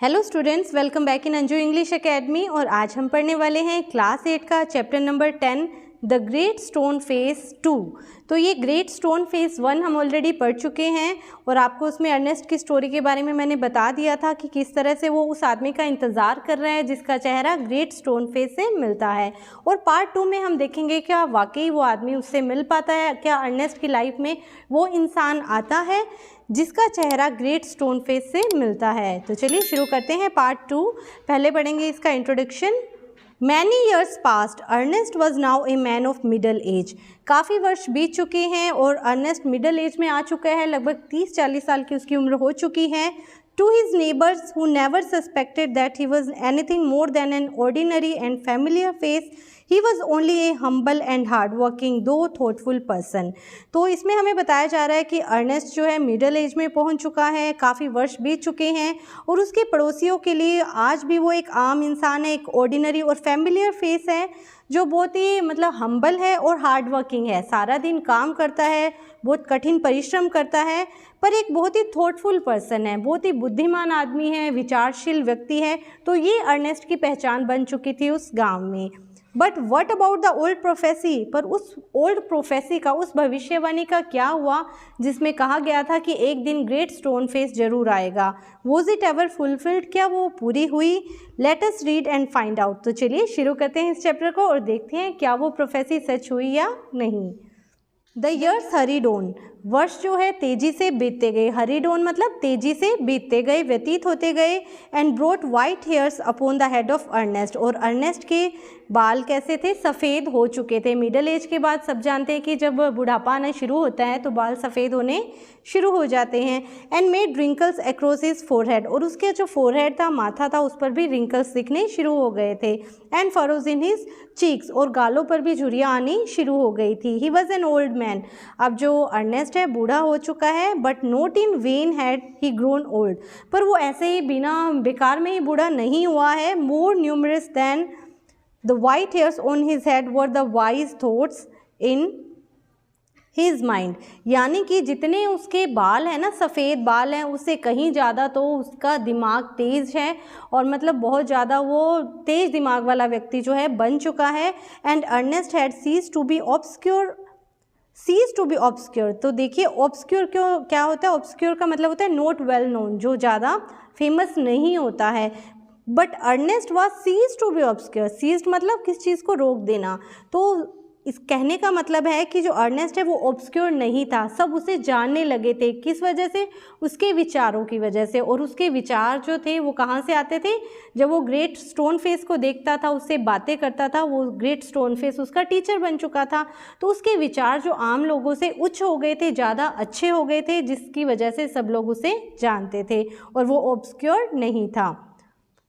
Hello students, welcome back in Anju English academy. और आज हम पढ़ने वाले हैं क्लास 8 का chapter number 10 the great stone face 2। तो ये ग्रेट स्टोन फेस 1 हम ऑलरेडी पढ़ चुके हैं और आपको उसमें अर्नेस्ट की स्टोरी के बारे में मैंने बता दिया था कि किस तरह से वो उस आदमी का इंतज़ार कर रहा है जिसका चेहरा ग्रेट स्टोन फेस से मिलता है। और पार्ट 2 में हम देखेंगे क्या वाकई वो आदमी उससे मिल पाता है, क्या अर्नेस्ट की लाइफ में वो इंसान आता है जिसका चेहरा ग्रेट स्टोन फेस से मिलता है। तो चलिए शुरू करते हैं पार्ट 2। पहले पढ़ेंगे इसका introduction. Many years past, Ernest was now a man of middle age. काफ़ी वर्ष बीत चुके हैं और अर्नेस्ट मिडल एज में आ चुका है, लगभग 30-40 साल की उसकी उम्र हो चुकी है। To his neighbors who never suspected that he was anything more than an ordinary and familiar face, he was only a humble and hardworking though thoughtful person। तो इसमें हमें बताया जा रहा है कि अर्नेस्ट जो है मिडल एज में पहुंच चुका है, काफ़ी वर्ष बीत चुके हैं और उसके पड़ोसियों के लिए आज भी वो एक आम इंसान है, एक ऑर्डिनरी और फैमिलियर फेस है जो बहुत ही हम्बल है और हार्ड वर्किंग है। सारा दिन काम करता है, बहुत कठिन परिश्रम करता है, पर एक बहुत ही थॉटफुल पर्सन है, बहुत ही बुद्धिमान आदमी है, विचारशील व्यक्ति है। तो ये अर्नेस्ट की पहचान बन चुकी थी उस गांव में। But what about the old prophecy, पर उस ओल्ड प्रोफेसी का, उस भविष्यवाणी का क्या हुआ जिसमें कहा गया था कि एक दिन ग्रेट स्टोन फेस जरूर आएगा। वॉज इट एवर फुलफिल्ड, क्या वो पूरी हुई? Let us read and find out. तो चलिए शुरू करते हैं इस चैप्टर को और देखते हैं क्या वो प्रोफेसी सच हुई या नहीं। द ईयर्स हरीड ऑन, वर्ष जो है तेजी से बीतते गए। हरीड ऑन मतलब तेजी से बीतते गए, व्यतीत होते गए। And brought white hairs upon the head of Ernest, और अर्नेस्ट के बाल कैसे थे? सफ़ेद हो चुके थे। मिडल एज के बाद सब जानते हैं कि जब बुढ़ापा आना शुरू होता है तो बाल सफ़ेद होने शुरू हो जाते हैं। And made wrinkles across his forehead, और उसके जो फोरहेड था, माथा था, उस पर भी रिंकल्स दिखने शुरू हो गए थे। And furrows in his cheeks, और गालों पर भी झुर्रियाँ आनी शुरू हो गई थी। He was an old man, अब जो अर्नेस्ट है बूढ़ा हो चुका है। But not in when had he grown old, पर वो ऐसे ही बिना बेकार में ही बूढ़ा नहीं हुआ है। More numerous than the white hairs on his head were the wise thoughts in his mind, यानी कि जितने उसके बाल हैं ना, सफ़ेद बाल हैं, उससे कहीं ज़्यादा तो उसका दिमाग तेज़ है और बहुत ज़्यादा वो तेज़ दिमाग वाला व्यक्ति जो है बन चुका है। And Ernest had ceased to be obscure, तो देखिए ऑब्सक्योर क्यों क्या होता है? ऑब्सक्योर का मतलब होता है नॉट वेल नोन, जो ज़्यादा फेमस नहीं होता है। But Ernest was ceased to be obscure, ceased मतलब किस चीज़ को रोक देना। तो इस कहने का मतलब है कि जो अर्नेस्ट है वो ऑब्सक्योर नहीं था, सब उसे जानने लगे थे। किस वजह से? उसके विचारों की वजह से। और उसके विचार जो थे वो कहाँ से आते थे? जब वो ग्रेट स्टोन फेस को देखता था, उससे बातें करता था, वो ग्रेट स्टोन फेस उसका टीचर बन चुका था, तो उसके विचार जो आम लोगों से उच्च हो गए थे, ज़्यादा अच्छे हो गए थे, जिसकी वजह से सब लोग उसे जानते थे और वो ऑब्सक्योर नहीं था।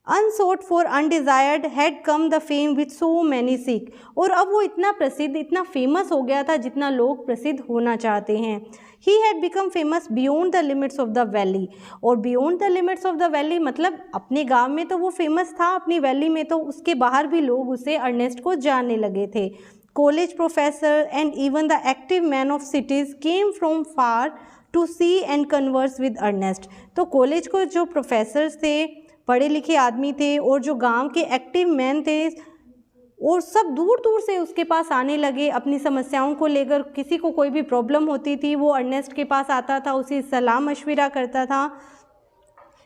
Unsought for undesired had come the fame with so many seek, और अब वो इतना प्रसिद्ध, इतना फेमस हो गया था जितना लोग प्रसिद्ध होना चाहते हैं। He had become famous beyond the limits of the valley, और beyond the limits of the valley मतलब अपने गांव में तो वो फेमस था, अपनी वैली में, तो उसके बाहर भी लोग उसे अर्नेस्ट को जानने लगे थे। College professor and even the active man of cities came from far to see and converse with Ernest, तो कॉलेज को जो प्रोफेसर्स थे, पढ़े लिखे आदमी थे, और जो गांव के एक्टिव मैन थे, और सब दूर दूर से उसके पास आने लगे अपनी समस्याओं को लेकर। किसी को कोई भी प्रॉब्लम होती थी वो अर्नेस्ट के पास आता था, उसे सलाह मशविरा करता था।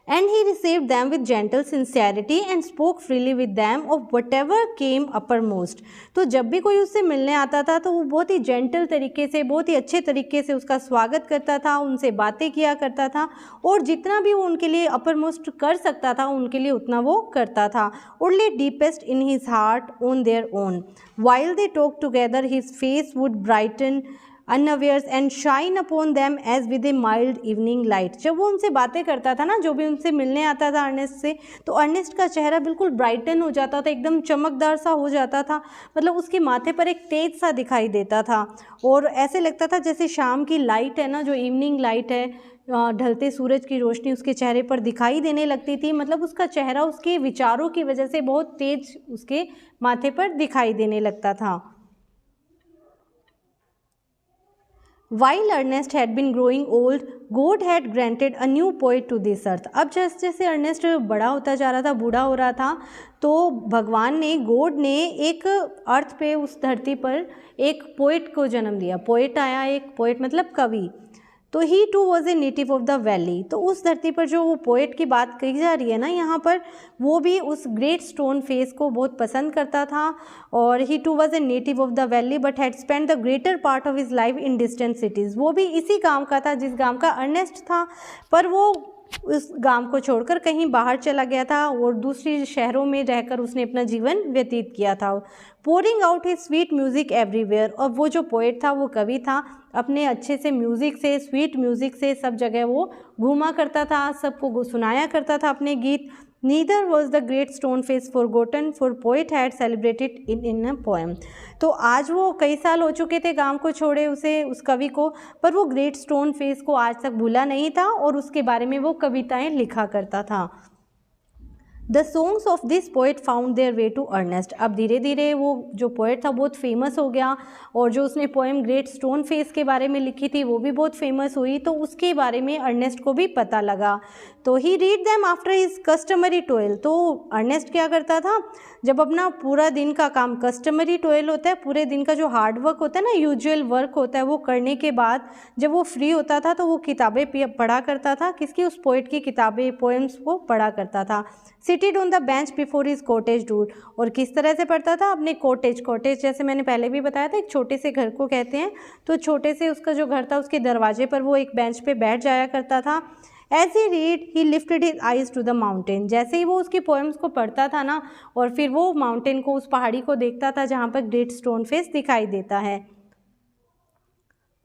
And he received them with gentle sincerity and spoke freely with them of what ever came upper most, तो जब भी कोई उससे मिलने आता था तो वो बहुत ही जेंटल तरीके से, बहुत ही अच्छे तरीके से उसका स्वागत करता था, उनसे बातें किया करता था, और जितना भी वो उनके लिए अपर मोस्ट कर सकता था उनके लिए उतना वो करता था। Only deepest in his heart on their own, while they talk together his face would brighten unawares and shine upon them as with a mild evening light. जब वो उनसे बातें करता था ना, जो भी उनसे मिलने आता था अर्नेस्ट से, तो अर्नेस्ट का चेहरा बिल्कुल ब्राइटन हो जाता था, एकदम चमकदार सा हो जाता था, उसके माथे पर एक तेज सा दिखाई देता था, और ऐसे लगता था जैसे शाम की लाइट है ना, जो इवनिंग लाइट है, ढलते सूरज की रोशनी उसके चेहरे पर दिखाई देने लगती थी। उसका चेहरा उसके विचारों की वजह से बहुत तेज उसके माथे पर दिखाई देने लगता था। While Ernest had been growing old, God had granted a new poet to this earth. अब जैसे जैसे अर्नेस्ट बड़ा होता जा रहा था, बूढ़ा हो रहा था, तो भगवान ने, गॉड ने एक अर्थ पे, उस धरती पर एक पोएट को जन्म दिया। पोएट आया, एक पोएट मतलब कवि। तो he too was a native of the valley. तो उस धरती पर जो वो पोएट की बात कही जा रही है ना यहाँ पर, वो भी उस ग्रेट स्टोन फेस को बहुत पसंद करता था। और he too was a native of the valley but had spend the greater part of his life in distant cities. वो भी इसी गांव का था जिस गांव का अर्नेस्ट था, पर वो उस गांव को छोड़कर कहीं बाहर चला गया था और दूसरी शहरों में रहकर उसने अपना जीवन व्यतीत किया था। Pouring out his sweet music everywhere. और वो जो पोएट था, वो कवि था, अपने अच्छे से म्यूज़िक से, स्वीट म्यूज़िक से सब जगह वो घूमा करता था, सबको सुनाया करता था अपने गीत। Neither was the great stone face forgotten, for poet had celebrated in a poem. तो आज वो कई साल हो चुके थे गांव को छोड़े उसे, उस कवि को, पर वो ग्रेट स्टोन फेस को आज तक भूला नहीं था और उसके बारे में वो कविताएं लिखा करता था। The songs of this poet found their way to Ernest. अब धीरे धीरे वो जो पोएट था बहुत फेमस हो गया और जो उसने पोएम ग्रेट स्टोन फेस के बारे में लिखी थी वो भी बहुत फेमस हुई, तो उसके बारे में अर्नेस्ट को भी पता लगा। तो he read them after his customary toil. तो अर्नेस्ट क्या करता था, जब अपना पूरा दिन का काम, कस्टमरी टोयल होता है पूरे दिन का जो हार्ड वर्क होता है ना, यूजुअल वर्क होता है, वो करने के बाद जब वो फ्री होता था तो वो किताबें पढ़ा करता था। किसकी? उस पोएट की किताबें, पोएम्स को पढ़ा करता था। Seated on the bench before his cottage door. और किस तरह से पढ़ता था? अपने कॉटेज जैसे मैंने पहले भी बताया था, एक छोटे से घर को कहते हैं, तो छोटे से उसका जो घर था उसके दरवाजे पर वो एक बेंच पे बैठ जाया करता था। As he read he lifted his eyes to the mountain. जैसे ही वो उसकी पोएम्स को पढ़ता था ना, और फिर वो माउंटेन को, उस पहाड़ी को देखता था जहाँ पर ग्रेट स्टोन फेस दिखाई देता है।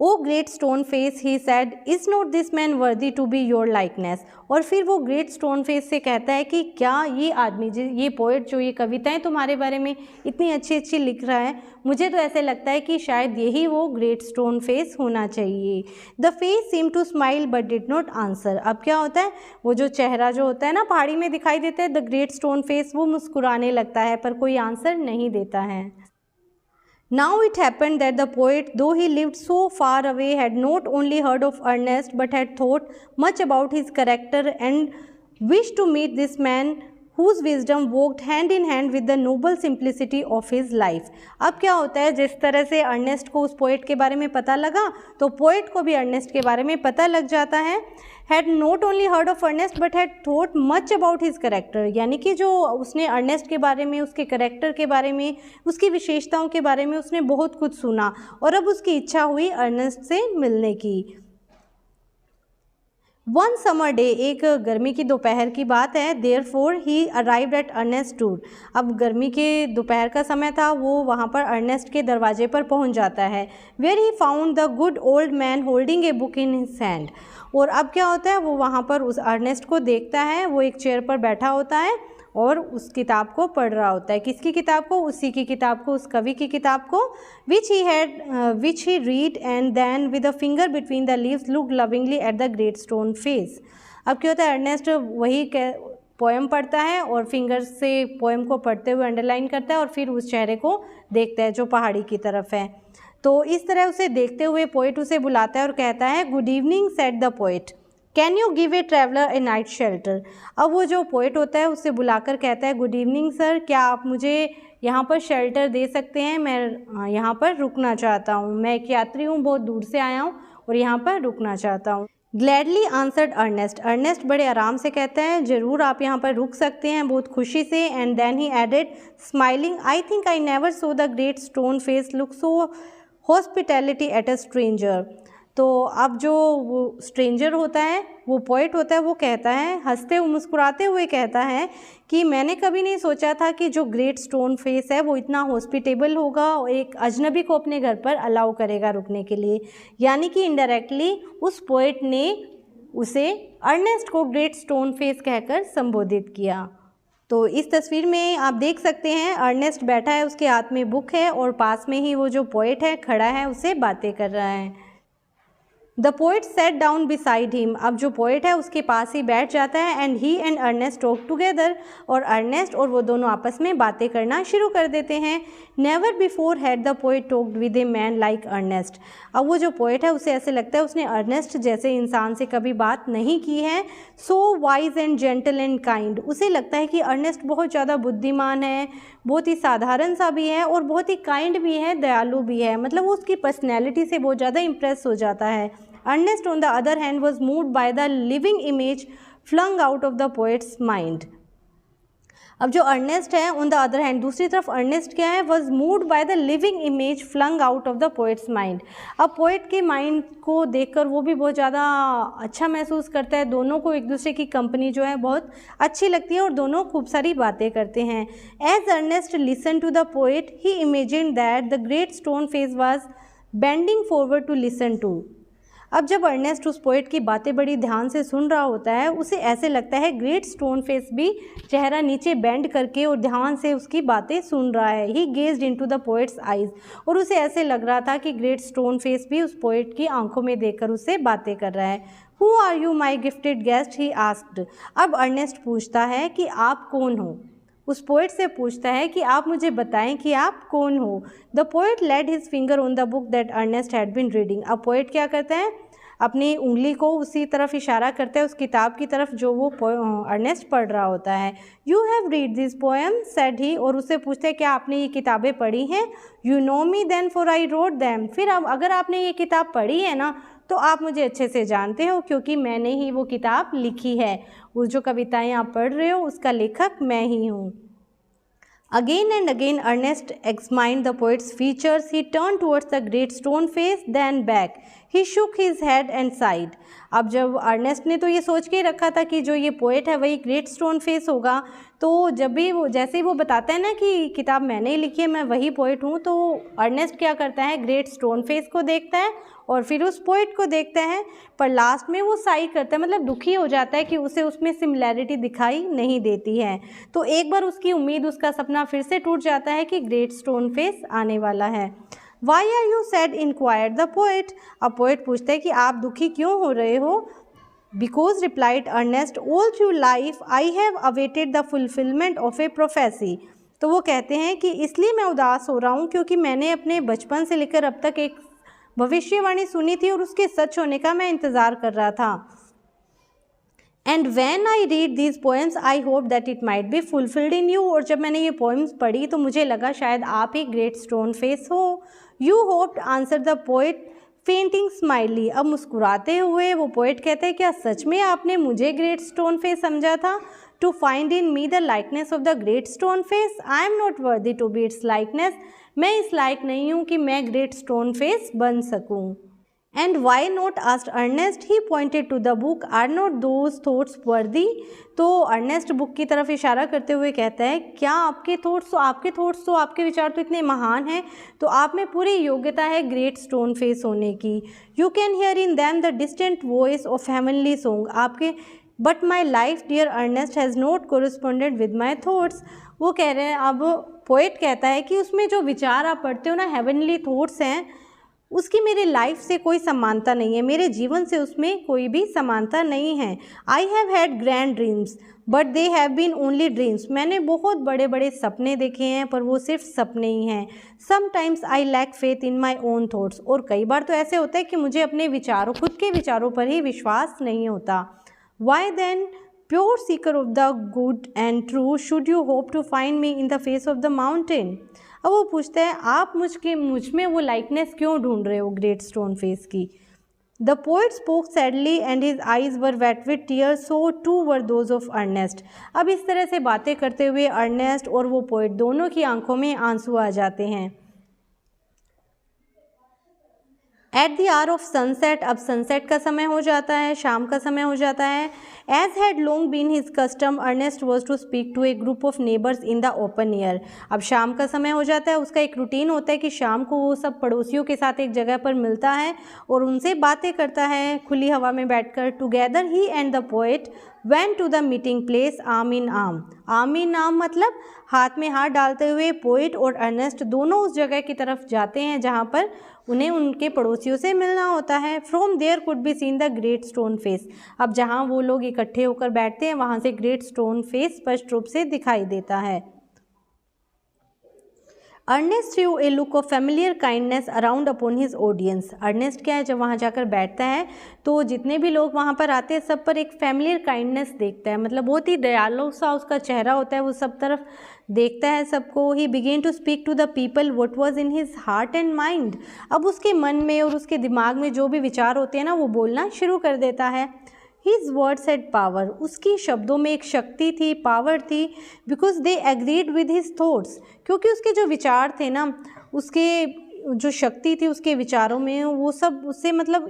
O great stone face, he said, is not this man worthy to be your likeness. और फिर वो ग्रेट स्टोन फेस से कहता है कि क्या ये आदमी, ये पोएट जो ये कविताएं तुम्हारे बारे में इतनी अच्छी अच्छी लिख रहा है, मुझे तो ऐसे लगता है कि शायद यही वो ग्रेट स्टोन फेस होना चाहिए। The face seem to smile but did not answer. अब क्या होता है, वो जो चेहरा जो होता है ना पहाड़ी में दिखाई देता है, द ग्रेट स्टोन फेस, वो मुस्कुराने लगता है पर कोई आंसर नहीं देता है। Now it happened that the poet, though he lived so far away, had not only heard of Ernest but had thought much about his character and wished to meet this man whose wisdom walked hand in hand with the noble simplicity of his life। अब क्या होता है, जिस तरह से Ernest को उस poet के बारे में पता लगा, तो पोएट को भी अर्नेस्ट के बारे में पता लग जाता है। Had not only heard of Ernest but had thought much about his character. यानी कि जो उसने अर्नेस्ट के बारे में, उसके करेक्टर के बारे में, उसकी विशेषताओं के बारे में उसने बहुत कुछ सुना और अब उसकी इच्छा हुई अर्नेस्ट से मिलने की। वन समर डे, एक गर्मी की दोपहर की बात है। Therefore he arrived at Ernest door. अब गर्मी के दोपहर का समय था, वो वहाँ पर अर्नेस्ट के दरवाजे पर पहुँच जाता है। Where he found the good old man holding a book in his hand. और अब क्या होता है, वो वहाँ पर उस अर्नेस्ट को देखता है, वो एक चेयर पर बैठा होता है और उस किताब को पढ़ रहा होता है। किसकी किताब को? उसी की किताब को, उस कवि की किताब को। Which he read and then with a finger between the leaves look lovingly at the great stone face. अब क्या होता है, अर्नेस्ट वही पोएम पढ़ता है और फिंगर से पोएम को पढ़ते हुए अंडरलाइन करता है और फिर उस चेहरे को देखता है जो पहाड़ी की तरफ है। तो इस तरह उसे देखते हुए पोएट उसे बुलाता है और कहता है, good evening said the poet, can you give a traveller A night shelter. अब वो जो पोएट होता है उससे बुलाकर कहता है, गुड इवनिंग सर, क्या आप मुझे यहाँ पर शेल्टर दे सकते हैं? मैं यहाँ पर रुकना चाहता हूँ, मैं एक यात्री हूँ, बहुत दूर से आया हूँ और यहाँ पर रुकना चाहता हूँ। Gladly answered Ernest. अर्नेस्ट बड़े आराम से कहता है, ज़रूर आप यहाँ पर रुक सकते हैं, बहुत खुशी से। And then he added smiling, I think I never saw the great stone face look so hospitality at a stranger. तो अब जो वो स्ट्रेंजर होता है, वो पोएट होता है, वो कहता है, हंसते हुए मुस्कुराते हुए कहता है कि मैंने कभी नहीं सोचा था कि जो ग्रेट स्टोन फेस है वो इतना हॉस्पिटेबल होगा और एक अजनबी को अपने घर पर अलाउ करेगा रुकने के लिए। यानी कि इनडायरेक्टली उस पोएट ने उसे, अर्नेस्ट को, ग्रेट स्टोन फेस कहकर संबोधित किया। तो इस तस्वीर में आप देख सकते हैं अर्नेस्ट बैठा है, उसके हाथ में बुक है और पास में ही वो जो पोएट है खड़ा है, उससे बातें कर रहा है। The poet set down beside him, अब जो पोइट है उसके पास ही बैठ जाता है, and he and Ernest talk together, और अर्नेस्ट और वो दोनों आपस में बातें करना शुरू कर देते हैं। Never before had the poet talked with a man like Ernest, अब वो जो पोइट है उसे ऐसे लगता है उसने अर्नेस्ट जैसे इंसान से कभी बात नहीं की है। So wise and gentle and kind, उसे लगता है कि अर्नेस्ट बहुत ज़्यादा बुद्धिमान है, बहुत ही साधारण सा भी है और बहुत ही काइंड भी है, दयालु भी है, मतलब वो उसकी पर्सनैलिटी से बहुत ज़्यादा इम्प्रेस हो जाता है। Ernest on the other hand was moved by the living image flung out of the poet's mind, अब जो अर्नेस्ट है ऑन द अदर हैंड, दूसरी तरफ अर्नेस्ट क्या है, was moved by the living image flung out of the poet's mind, अब poet के mind को देखकर वो भी बहुत ज़्यादा अच्छा महसूस करता है, दोनों को एक दूसरे की कंपनी जो है बहुत अच्छी लगती है और दोनों खूब सारी बातें करते हैं। As Ernest listen to the poet he imagine that the great stone face was bending forward to listen to, अब जब अर्नेस्ट उस पोइट की बातें बड़ी ध्यान से सुन रहा होता है, उसे ऐसे लगता है ग्रेट स्टोन फेस भी चेहरा नीचे बेंड करके और ध्यान से उसकी बातें सुन रहा है। He gazed into the poet's eyes, और उसे ऐसे लग रहा था कि ग्रेट स्टोन फेस भी उस पोइट की आंखों में देखकर उससे बातें कर रहा है। Who are you my gifted guest, he asked, अब अर्नेस्ट पूछता है कि आप कौन हो, उस पोइट से पूछता है कि आप मुझे बताएं कि आप कौन हो। The poet laid his finger on the book that Ernest had been reading, अब पोइट क्या करता है, अपनी उंगली को उसी तरफ इशारा करता है, उस किताब की तरफ जो वो अर्नेस्ट पढ़ रहा होता है। You have read this poem said he, और उससे पूछते हैं क्या आपने ये किताबें पढ़ी हैं। You know me then for I wrote them, फिर अब अगर आपने ये किताब पढ़ी है ना तो आप मुझे अच्छे से जानते हो क्योंकि मैंने ही वो किताब लिखी है, वो जो कविताएं आप पढ़ रहे हो उसका लेखक मैं ही हूँ। Again and again Ernest examined the poet's features. He turned towards the great stone face, then back. He shook his head and sighed. अब जब अर्नेस्ट ने तो ये सोच के रखा था कि जो ये पोएट है वही ग्रेट स्टोन फेस होगा, तो जब भी वो जैसे ही वो बताता है ना कि किताब मैंने ही लिखी है, मैं वही पोएट हूँ, तो अर्नेस्ट क्या करता है, ग्रेट स्टोन फेस को देखता है और फिर उस पोएट को देखता है, पर लास्ट में वो साई करता है, मतलब दुखी हो जाता है कि उसे उसमें सिमिलैरिटी दिखाई नहीं देती है। तो एक बार उसकी उम्मीद, उसका सपना फिर से टूट जाता है कि ग्रेट स्टोन फेस आने वाला है। Why are you sad? inquired the poet. अब पोएट पूछता है कि आप दुखी क्यों हो रहे हो। Because replied Ernest, all through life I have awaited the fulfillment of a prophecy. तो वो कहते हैं कि इसलिए मैं उदास हो रहा हूँ क्योंकि मैंने अपने बचपन से लेकर अब तक एक भविष्यवाणी सुनी थी और उसके सच होने का मैं इंतज़ार कर रहा था। And when I read these poems I hope that it might be fulfilled in you, और जब मैंने ये पोएम्स पढ़ी तो मुझे लगा शायद आप ही ग्रेट स्टोन फेस हो। You hoped, answer the poet fainting smiley. अब मुस्कुराते हुए वो पोएट कहते हैं क्या सच में आपने मुझे ग्रेट स्टोन फेस समझा था। To find in me the likeness of the great stone face, I am not worthy to be its likeness. मैं इस लायक नहीं हूँ कि मैं ग्रेट स्टोन फेस बन सकूँ। And why not asked Ernest, he pointed to the book, are not those thoughts worthy. तो Ernest book की तरफ इशारा करते हुए कहता है क्या आपके थॉट्स तो आपके विचार तो इतने महान हैं, तो आप में पूरी योग्यता है ग्रेट स्टोन फेस होने की। You can hear in them the distant voice of heavenly song आपके, but my life dear Ernest has not corresponded with my thoughts. वो कह रहे हैं, अब पोएट कहता है कि उसमें जो विचार आप पढ़ते हो ना, हेवनली थॉट्स हैं, उसकी मेरी लाइफ से कोई समानता नहीं है, मेरे जीवन से उसमें कोई भी समानता नहीं है। I have had grand dreams but they have been only dreams. मैंने बहुत बड़े बड़े सपने देखे हैं पर वो सिर्फ सपने ही हैं। Sometimes I lack faith in my own thoughts, और कई बार तो ऐसे होता है कि मुझे अपने विचारों, खुद के विचारों पर ही विश्वास नहीं होता। Why then pure seeker of the good and true should you hope to find me in the face of the mountain. अब वो पूछते हैं आप मुझ में वो लाइकनेस क्यों ढूंढ रहे हो ग्रेट स्टोन फेस की। The poet spoke sadly and his eyes were wet with tears, so too were those of Ernest. अब इस तरह से बातें करते हुए अर्नेस्ट और वो पोएट दोनों की आंखों में आंसू आ जाते हैं। At the hour of sunset, अब सनसेट का समय हो जाता है, शाम का समय हो जाता है। As had long been his custom, Ernest was to speak to a group of neighbours in the open air. अब शाम का समय हो जाता है, उसका एक रूटीन होता है कि शाम को वो सब पड़ोसियों के साथ एक जगह पर मिलता है और उनसे बातें करता है खुली हवा में बैठकर। Together he and the poet went to the meeting place arm in arm. Arm in arm मतलब हाथ में हाथ डालते हुए पोएट और अर्नेस्ट दोनों उस जगह की तरफ जाते हैं जहाँ पर उन्हें उनके पड़ोसियों से मिलना होता है। From there could be seen the great stone face. अब जहाँ वो लोग इकट्ठे होकर बैठते हैं वहाँ से ग्रेट स्टोन फेस स्पष्ट रूप से दिखाई देता है। Ernest threw a look of familiar kindness around upon his audience. Ernest क्या है, जब वहाँ जाकर बैठता है तो जितने भी लोग वहाँ पर आते हैं सब पर एक फेमिलियर काइंडनेस देखता है, मतलब बहुत ही दयालु सा उसका चेहरा होता है, वो सब तरफ देखता है सबको। He began to speak to the people what was in his heart and mind. अब उसके मन में और उसके दिमाग में जो भी विचार होते हैं ना वो बोलना शुरू कर देता है। His words had power, उसकी शब्दों में एक शक्ति थी, पावर थी, because they agreed with his thoughts, क्योंकि उसके जो विचार थे ना, उसके जो शक्ति थी उसके विचारों में, वो सब उससे मतलब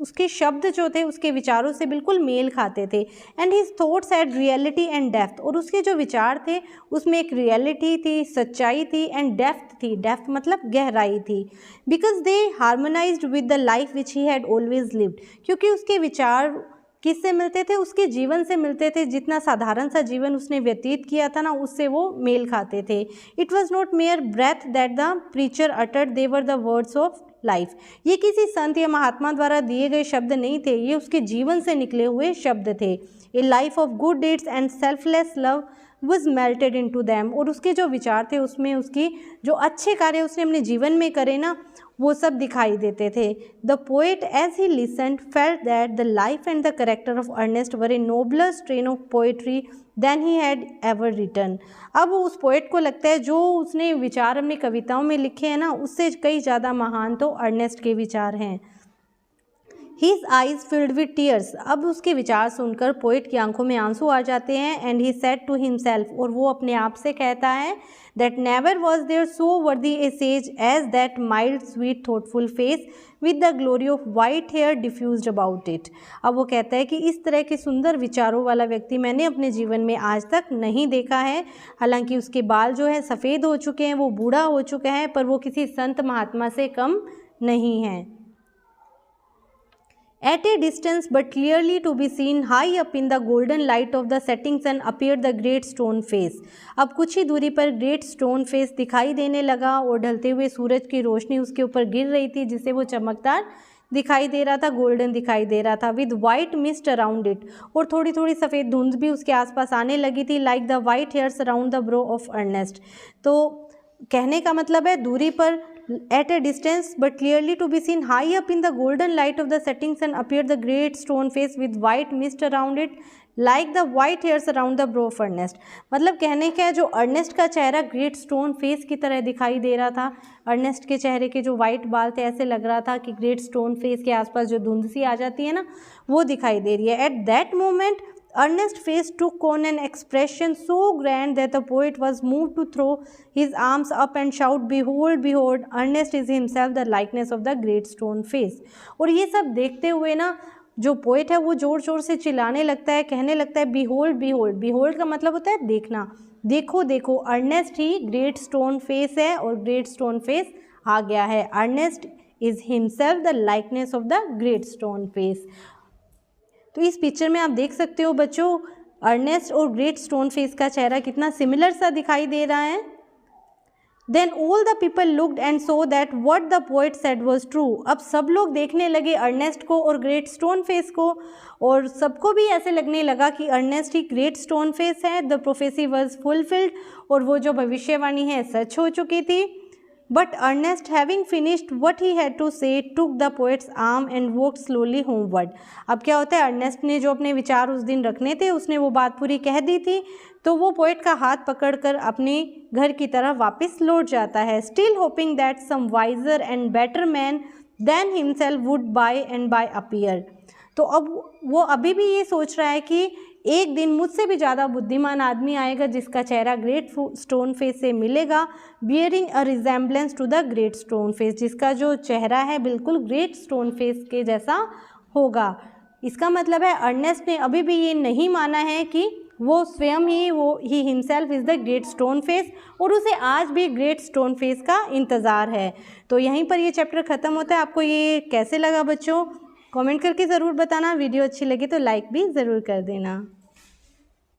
उसके शब्द जो थे उसके विचारों से बिल्कुल मेल खाते थे। And his thoughts had reality and depth, और उसके जो विचार थे उसमें एक रियलिटी थी, सच्चाई थी, एंड डेप्थ थी, डेप्थ मतलब गहराई थी। Because they harmonised with the life which he had always lived, क्योंकि उसके विचार किससे मिलते थे, उसके जीवन से मिलते थे, जितना साधारण सा जीवन उसने व्यतीत किया था ना उससे वो मेल खाते थे। It was not mere breath that the preacher uttered, they were the words of life. ये किसी संत या महात्मा द्वारा दिए गए शब्द नहीं थे, ये उसके जीवन से निकले हुए शब्द थे। A life of good deeds and selfless love was melted into them, और उसके जो विचार थे उसमें उसकी जो अच्छे कार्य उसने अपने जीवन में करे ना वो सब दिखाई देते थे। The poet as he listened felt that the life and the character of Ernest were a nobler strain of poetry than he had ever written. अब उस पोएट को लगता है जो उसने विचार अपनी कविताओं में लिखे हैं ना उससे कई ज़्यादा महान तो अर्नेस्ट के विचार हैं। His eyes filled with tears, अब उसके विचार सुनकर पोइट की आंखों में आंसू आ जाते हैं। And he said to himself, और वो अपने आप से कहता है, that never was there so worthy a sage as that mild sweet thoughtful face with the glory of white hair diffused about it। अब वो कहता है कि इस तरह के सुंदर विचारों वाला व्यक्ति मैंने अपने जीवन में आज तक नहीं देखा है। हालांकि उसके बाल जो है सफ़ेद हो चुके हैं, वो बूढ़ा हो चुका है, पर वो किसी संत महात्मा से कम नहीं है। At a distance but clearly to be seen high up in the golden light of the setting sun appeared the great stone face। अब कुछ ही दूरी पर ग्रेट स्टोन फेस दिखाई देने लगा और ढलते हुए सूरज की रोशनी उसके ऊपर गिर रही थी जिससे वो चमकदार दिखाई दे रहा था, गोल्डन दिखाई दे रहा था। With white mist around it, और थोड़ी थोड़ी सफ़ेद धुंध भी उसके आसपास आने लगी थी। Like the white hairs around the brow of Ernest. तो कहने का मतलब है दूरी पर at a distance but clearly to be seen high up in the golden light of the setting sun appeared the great stone face with white mist around it like the white hairs around the brow of Ernest। मतलब कहने का है जो Ernest का चेहरा great stone face की तरह दिखाई दे रहा था। अर्नेस्ट के चेहरे के जो वाइट बाल थे ऐसे लग रहा था कि ग्रेट स्टोन फेस के आसपास जो धुंध सी आ जाती है ना वो दिखाई दे रही है। At that moment Ernest's face took on an expression so grand that the poet was moved to throw his arms up and shout, "Behold, behold! Ernest is himself the likeness of the great stone face." और ये सब देखते हुए ना जो poet है वो ज़ोर ज़ोर से चिल्लाने लगता है, कहने लगता है behold, behold! behold का मतलब होता है देखना, देखो देखो। अर्नेस्ट ही ग्रेट स्टोन फेस है और ग्रेट स्टोन फेस आ गया है। Ernest is himself the likeness of the great stone face. तो इस पिक्चर में आप देख सकते हो बच्चों अर्नेस्ट और ग्रेट स्टोन फेस का चेहरा कितना सिमिलर सा दिखाई दे रहा है। Then all the people looked and saw that what the poet said was true. अब सब लोग देखने लगे अर्नेस्ट को और ग्रेट स्टोन फेस को, और सबको भी ऐसे लगने लगा कि अर्नेस्ट ही ग्रेट स्टोन फेस है। द प्रोफेसी वाज फुलफिल्ड, और वो जो भविष्यवाणी है सच हो चुकी थी। But Ernest, having finished what he had to say, took the poet's arm and walked slowly homeward। अब क्या होता है, अर्नेस्ट ने जो अपने विचार उस दिन रखने थे उसने वो बात पूरी कह दी थी, तो वो पोएट का हाथ पकड़कर अपने घर की तरफ वापस लौट जाता है। Still hoping that some wiser and better man than himself would by and by appear। तो अब वो अभी भी ये सोच रहा है कि एक दिन मुझसे भी ज़्यादा बुद्धिमान आदमी आएगा जिसका चेहरा ग्रेट स्टोन फेस से मिलेगा, bearing a resemblance to the great stone face, जिसका जो चेहरा है बिल्कुल ग्रेट स्टोन फेस के जैसा होगा। इसका मतलब है अर्नेस्ट ने अभी भी ये नहीं माना है कि वो स्वयं he himself is the great stone face, और उसे आज भी ग्रेट स्टोन फेस का इंतज़ार है। तो यहीं पर ये चैप्टर ख़त्म होता है। आपको ये कैसे लगा बच्चों, कमेंट करके ज़रूर बताना। वीडियो अच्छी लगी तो लाइक भी ज़रूर कर देना।